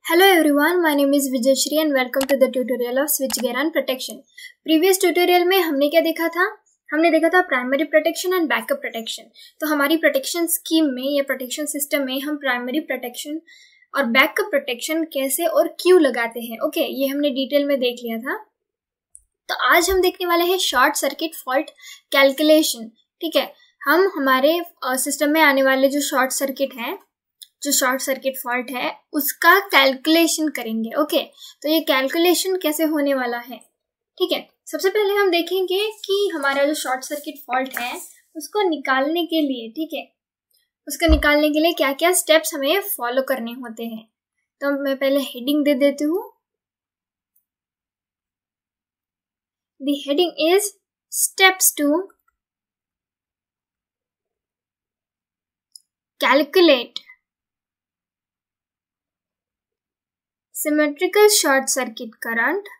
Hello everyone, my name is Vijayshri and welcome to the tutorial of switchgear and protection. Previous tutorial में हमने क्या देखा था? हमने देखा था primary protection and backup protection. तो हमारी प्रोटेक्शन स्कीम में या प्रोटेक्शन सिस्टम में हम प्राइमरी प्रोटेक्शन और बैकअप प्रोटेक्शन कैसे और क्यों लगाते हैं। ओके, ये हमने डिटेल में देख लिया था। तो आज हम देखने वाले हैं शॉर्ट सर्किट फॉल्ट कैलकुलेशन। ठीक है, हम हमारे सिस्टम में आने वाले जो शॉर्ट सर्किट फॉल्ट है उसका कैलकुलेशन करेंगे। ओके, तो ये कैलकुलेशन कैसे होने वाला है। ठीक है, सबसे पहले हम देखेंगे कि हमारा जो शॉर्ट सर्किट फॉल्ट है उसको निकालने के लिए, ठीक है, उसको निकालने के लिए क्या क्या स्टेप्स हमें फॉलो करने होते हैं। तो मैं पहले हेडिंग दे देती हूँ। The heading is steps to calculate symmetrical short circuit current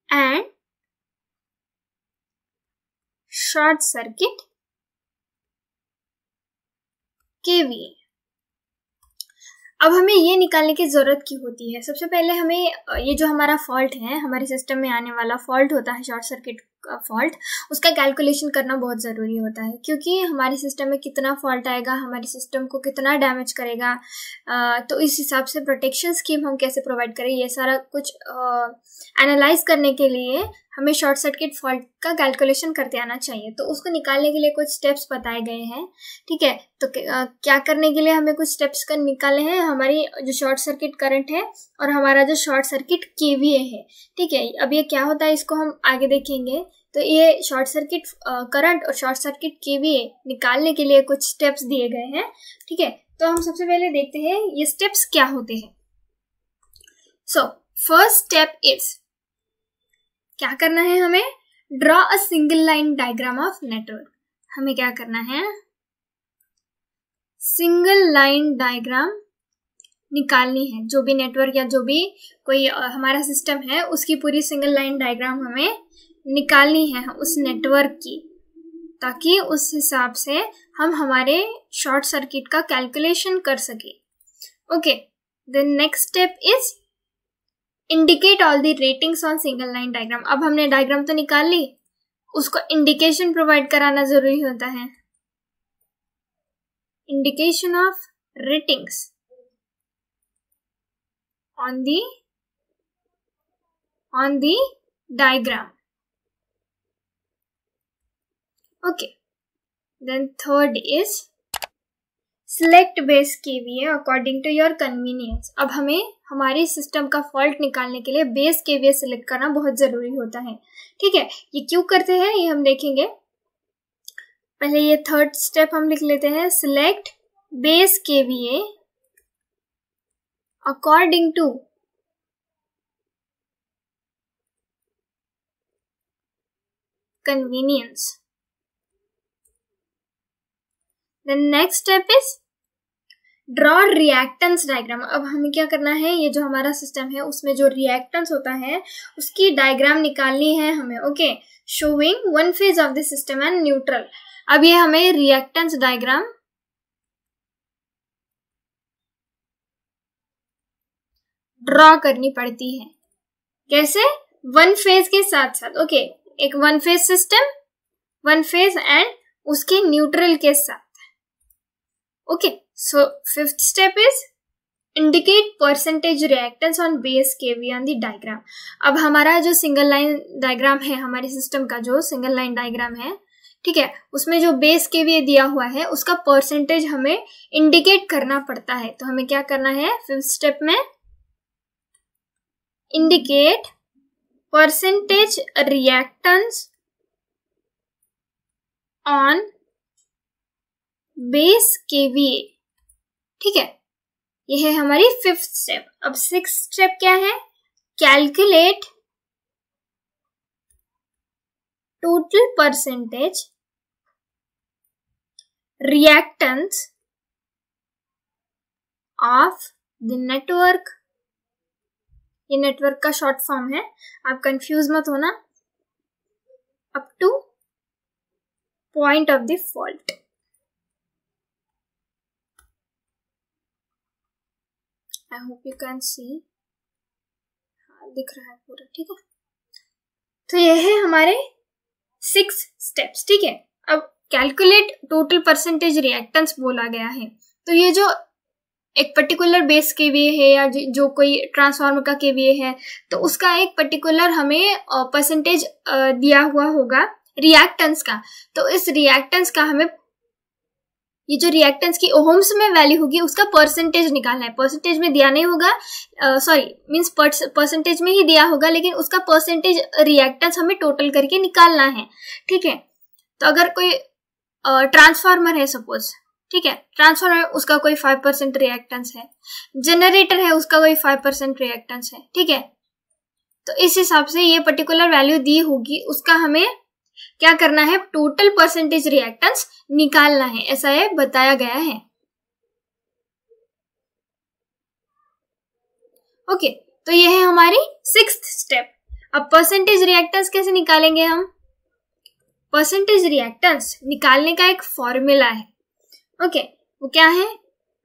and short circuit KVA। अब हमें ये निकालने की जरूरत क्यों होती है। सबसे पहले हमें ये जो हमारा फॉल्ट है, हमारे सिस्टम में आने वाला फॉल्ट होता है शॉर्ट सर्किट का फॉल्ट, उसका कैलकुलेशन करना बहुत ज़रूरी होता है, क्योंकि हमारे सिस्टम में कितना फॉल्ट आएगा, हमारे सिस्टम को कितना डैमेज करेगा, तो इस हिसाब से प्रोटेक्शन स्कीम हम कैसे प्रोवाइड करें, ये सारा कुछ एनालाइज करने के लिए हमें शॉर्ट सर्किट फॉल्ट का कैलकुलेशन करते आना चाहिए। तो उसको निकालने के लिए कुछ स्टेप्स बताए गए हैं। ठीक है, तो क्या करने के लिए हमें कुछ स्टेप्स का निकाले हैं। हमारी जो शॉर्ट सर्किट करंट है और हमारा जो शॉर्ट सर्किट केवीए है। ठीक है, अब ये क्या होता है इसको हम आगे देखेंगे। तो ये शॉर्ट सर्किट करंट और शॉर्ट सर्किट केवीए निकालने के लिए कुछ स्टेप्स दिए गए हैं। ठीक है, तो हम सबसे पहले देखते हैं ये स्टेप्स क्या होते हैं। सो फर्स्ट स्टेप इज, क्या करना है हमें, draw a single line diagram of network. हमें क्या करना है, सिंगल लाइन डायग्राम निकालनी है। जो भी नेटवर्क या जो भी कोई हमारा सिस्टम है उसकी पूरी सिंगल लाइन डायग्राम हमें निकालनी है उस नेटवर्क की, ताकि उस हिसाब से हम हमारे शॉर्ट सर्किट का कैलकुलेशन कर सके। Okay, the next step is indicate all the ratings on single line diagram. अब हमने डायग्राम तो निकाल ली, उसको इंडिकेशन प्रोवाइड कराना जरूरी होता है। Indication of ratings on the diagram. Okay, then third is select base KVA according to your convenience। अब हमें हमारे सिस्टम का फॉल्ट निकालने के लिए बेस KVA सिलेक्ट करना बहुत जरूरी होता है। ठीक है, ये क्यों करते हैं ये हम देखेंगे। पहले ये थर्ड स्टेप हम लिख लेते हैं, select base KVA according to convenience। The next step is draw reactance diagram। अब हमें क्या करना है, ये जो हमारा सिस्टम है उसमें जो रिएक्टेंस होता है उसकी डायग्राम निकालनी है हमें। Okay, showing one phase of the system and neutral. अब ये हमें रिएक्टेंस डायग्राम ड्रॉ करनी पड़ती है। कैसे, वन फेज के साथ साथ। ओके, एक one phase system, one phase and उसके न्यूट्रल के साथ। Okay, so fifth step is indicate percentage reactance on base kV on the diagram. अब हमारा जो सिंगल लाइन डायग्राम है, हमारे सिस्टम का जो सिंगल लाइन डायग्राम है, ठीक है, उसमें जो बेस केवी दिया हुआ है उसका परसेंटेज हमें इंडिकेट करना पड़ता है। तो हमें क्या करना है, फिफ्थ स्टेप में indicate percentage reactance on base KVA। ठीक है, यह है हमारी फिफ्थ स्टेप। अब सिक्स्थ स्टेप क्या है, calculate total percentage reactance of the network ये नेटवर्क का शॉर्ट फॉर्म है, आप कंफ्यूज मत होना, up two point of the fault. I hope you can see, दिख रहा है पूरा, ठीक है। तो ये है हमारे 6 स्टेप्स, ठीक है। अब कैलकुलेट टोटल परसेंटेज रिएक्टेंस बोला गया है, तो ये जो एक पर्टिकुलर बेस केवीए है या जो कोई ट्रांसफार्मर का केवीए है, तो उसका एक पर्टिकुलर हमें परसेंटेज दिया हुआ होगा रिएक्टेंस का। तो इस रिएक्टेंस का हमें, ये जो रिएक्टेंस की ओहम्स में वैल्यू होगी उसका परसेंटेज निकालना है। परसेंटेज में दिया नहीं होगा, सॉरी मींस परसेंटेज में ही दिया होगा, लेकिन उसका परसेंटेज रिएक्टेंस हमें टोटल करके निकालना है, ठीक है। तो अगर कोई ट्रांसफार्मर है सपोज, ठीक है, ट्रांसफार्मर उसका कोई 5% रिएक्टेंस है, जनरेटर है उसका कोई 5% रिएक्टेंस है, ठीक है। तो इस हिसाब से ये पर्टिकुलर वैल्यू दी होगी, उसका हमें क्या करना है, टोटल परसेंटेज रिएक्टेंस निकालना है, ऐसा ये बताया गया है। ओके, तो ये है हमारी 6th स्टेप। अब परसेंटेज रिएक्टेंस कैसे निकालेंगे हम? परसेंटेज रिएक्टेंस निकालने का एक फॉर्मूला है, ओके, वो क्या है?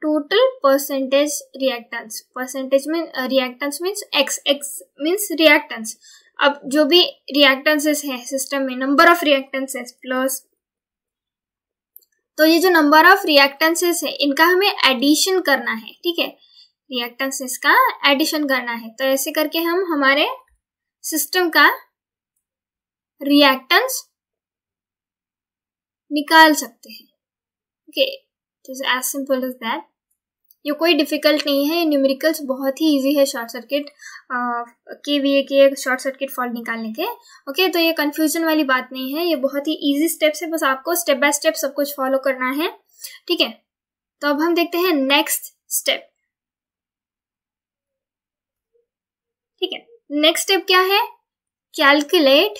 Total percentage reactance. परसेंटेज में reactance means x, x means reactance. अब जो भी रिएक्टेंसेस है सिस्टम में, नंबर ऑफ रिएक्टेंसेस प्लस, तो ये जो नंबर ऑफ रिएक्टेंसेस है इनका हमें एडिशन करना है, ठीक है, रिएक्टेंसेस का एडिशन करना है। तो ऐसे करके हम हमारे सिस्टम का रिएक्टेंस निकाल सकते हैं, okay, it is as simple as that. ये कोई डिफिकल्ट नहीं है, ये न्यूमेरिकल्स बहुत ही इजी है शॉर्ट सर्किट केवीए के शॉर्ट सर्किट फॉल्ट निकालने के, ओके। तो ये कंफ्यूजन वाली बात नहीं है, ये बहुत ही इजी स्टेप्स है, बस आपको स्टेप बाय स्टेप सब कुछ फॉलो करना है, ठीक है। तो अब हम देखते हैं नेक्स्ट स्टेप, ठीक है। नेक्स्ट स्टेप क्या है? Calculate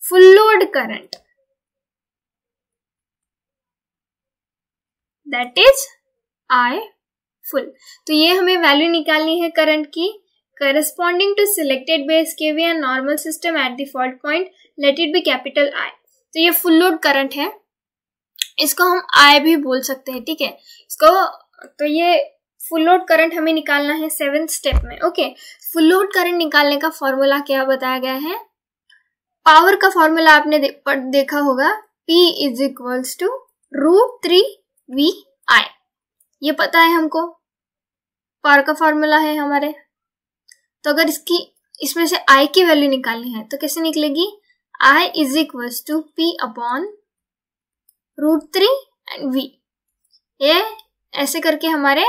full load current, that is I full. तो ये हमें वैल्यू निकालनी है करंट की, corresponding to selected base kVA and normal system at the fault point, let it be capital I. तो ये फुल लोड करंट है, इसको हम आई भी बोल सकते हैं, ठीक है, इसको। तो ये फुल लोड करंट हमें निकालना है 7th स्टेप में, ओके। फुल लोड करंट निकालने का फॉर्मूला क्या बताया गया है? पावर का फॉर्मूला आपने देखा होगा, P is equals to √3VI, ये पता है हमको, पावर का फॉर्मूला है हमारे। तो अगर इसमें से I की वैल्यू निकालनी है तो कैसे निकलेगी? I is equals to P upon √3V। ये ऐसे करके हमारे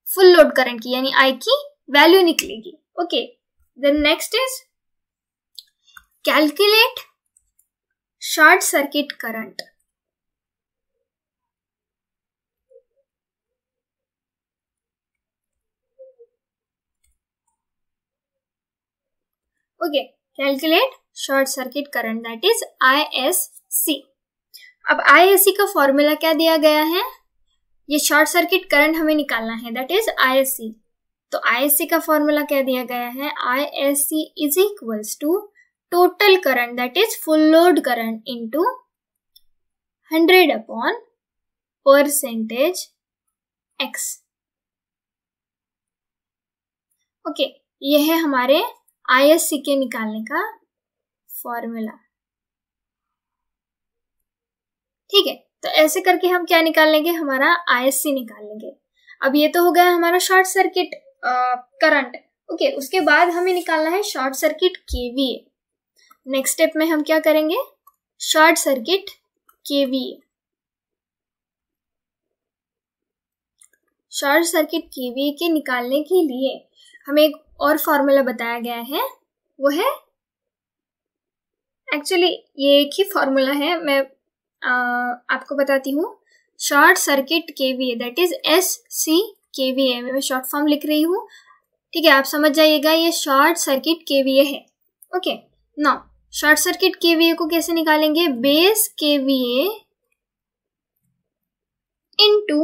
फुल लोड करंट की यानी I की वैल्यू निकलेगी, okay. Then next is calculate short circuit current. Okay, calculate short circuit current, that is ISC। अब ISC का फॉर्मूला क्या दिया गया है? ये शॉर्ट सर्किट करंट हमें निकालना है, दैट इज ISC। तो ISC का फॉर्मूला क्या दिया गया है? ISC is equals to total current, that is full load current, into 100 upon percentage X, ओके। ये है हमारे ISC के निकालने का फॉर्मूला, ठीक है। तो ऐसे करके हम क्या निकाल लेंगे? हमारा ISC निकाल लेंगे। अब ये तो हो गया हमारा शॉर्ट सर्किट करंट, ओके। उसके बाद हमें निकालना है short circuit KVA। Next step में हम क्या करेंगे? Short circuit KVA। Short circuit KVA के निकालने के लिए हमें एक और फॉर्मूला बताया गया है, वो है, एक्चुअली ये एक ही फॉर्मूला है, मैं आपको बताती हूँ। Short circuit KVA that is SCKVA, मैं शॉर्ट फॉर्म लिख रही हूँ, ठीक है, आप समझ जाइएगा, ये शॉर्ट सर्किट KVA है, okay. Now short circuit KVA को कैसे निकालेंगे? Base KVA into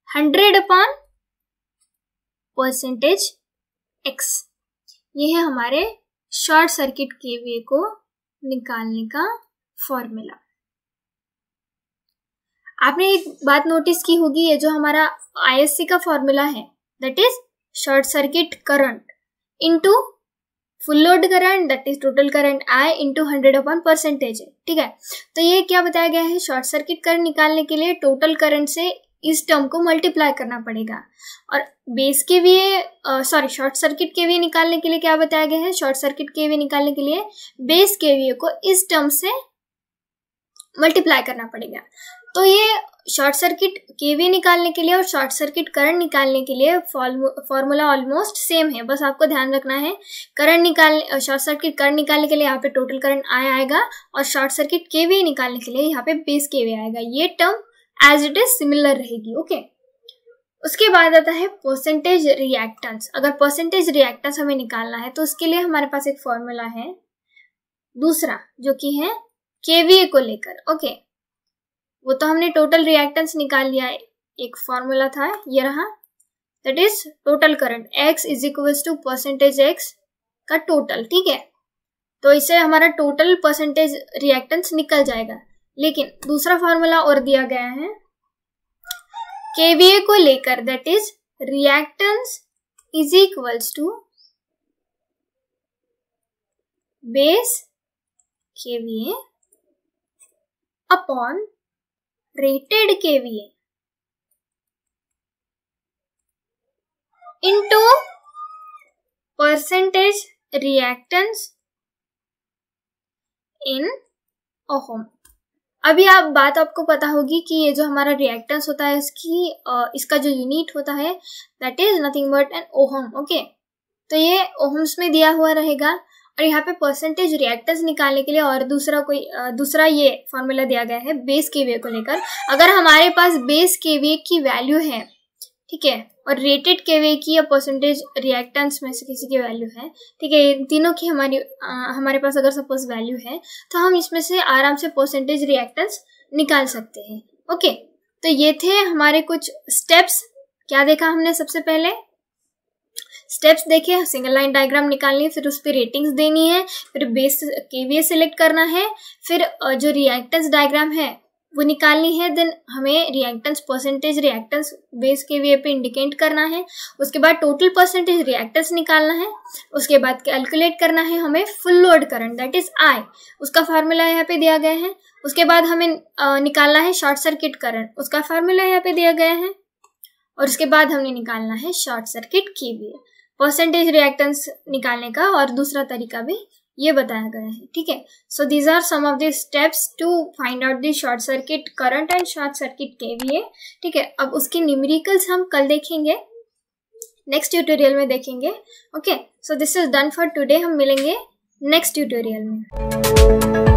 100 upon percentage X। ये है हमारे शॉर्ट सर्किट केवीए को निकालने का फॉर्मूला। आपने एक बात नोटिस की होगी, ये जो हमारा ISC का फॉर्मूला है that is short circuit current into full load current that is total current I into 100/% है, ठीक है। तो ये क्या बताया गया है, शॉर्ट सर्किट करंट निकालने के लिए टोटल करंट से इस टर्म को मल्टीप्लाई करना पड़ेगा। और base KVA short circuit KVA निकालने के लिए क्या बताया गया है, शॉर्ट सर्किट केवीए निकालने के लिए बेस केवीए को इस टर्म से मल्टीप्लाई करना पड़ेगा। तो ये शॉर्ट सर्किट केवीए निकालने के लिए और शॉर्ट सर्किट करंट निकालने के लिए फॉर्मूला ऑलमोस्ट सेम है। बस आपको ध्यान रखना है शॉर्ट सर्किट करंट निकालने के लिए यहाँ पे टोटल करंट I आएगा और शॉर्ट सर्किट केवीए निकालने के लिए यहाँ पे बेस केवीए आएगा। ये term as it is similar रहेगी, ओके। उसके बाद आता है परसेंटेज रिएक्टेंस। अगर परसेंटेज रिएक्टेंस हमें निकालना है तो उसके लिए हमारे पास एक फॉर्मूला है दूसरा, जो कि है केवीए को लेकर, ओके। वो तो हमने टोटल रिएक्टेंस निकाल लिया है, एक फॉर्मूला था ये रहा, that is total current X is equals to percentage X का टोटल, ठीक है। तो इससे हमारा टोटल परसेंटेज रिएक्टेंस निकल जाएगा। लेकिन दूसरा फॉर्मूला और दिया गया है केवीए को लेकर, that is reactance is equals to base kVA upon rated kVA into percentage reactance in ohm. अभी बात आपको पता होगी कि ये जो हमारा रिएक्टेंस होता है इसका जो यूनिट होता है that is nothing but an ohm, okay. तो ये ओहम्स में दिया हुआ रहेगा और यहाँ पे परसेंटेज रिएक्टेंस निकालने के लिए और दूसरा ये फॉर्मूला दिया गया है बेस केवीए को लेकर। अगर हमारे पास बेस केवीए की वैल्यू है, ठीक है, और रेटेड केवीए की या परसेंटेज रिएक्टेंस में से किसी की वैल्यू है, ठीक है, इन तीनों की हमारे पास अगर सपोज वैल्यू है तो हम इसमें से आराम से परसेंटेज रिएक्टेंस निकाल सकते हैं, ओके। तो ये थे हमारे कुछ स्टेप्स। क्या देखा हमने, सबसे पहले स्टेप्स देखे, सिंगल लाइन डायग्राम निकालनी है, फिर उस पर रेटिंग्स देनी है, फिर बेस केवीए सिलेक्ट करना है, फिर जो रिएक्टेंस डायग्राम है वो निकालनी है, देन हमें reactance percentage reactance base KVA पे इंडिकेट करना है, उसके बाद टोटल परसेंटेज रिएक्टेंस निकालना है, उसके बाद कैलकुलेट करना है हमें full load current that is I, उसका फार्मूला यहाँ पे दिया गया है। उसके बाद हमें निकालना है शॉर्ट सर्किट करंट, उसका फार्मूला यहाँ पे दिया गया है। और उसके बाद हमने निकालना है short circuit KVA. Percentage reactance निकालने का और दूसरा तरीका भी ये बताया गया है, ठीक है। So these are some of the steps to find out the short circuit current and short circuit kVA, ठीक है। अब उसके न्यूमेरिकल्स हम कल देखेंगे, नेक्स्ट ट्यूटोरियल में देखेंगे, okay. So this is done for today, हम मिलेंगे नेक्स्ट ट्यूटोरियल में।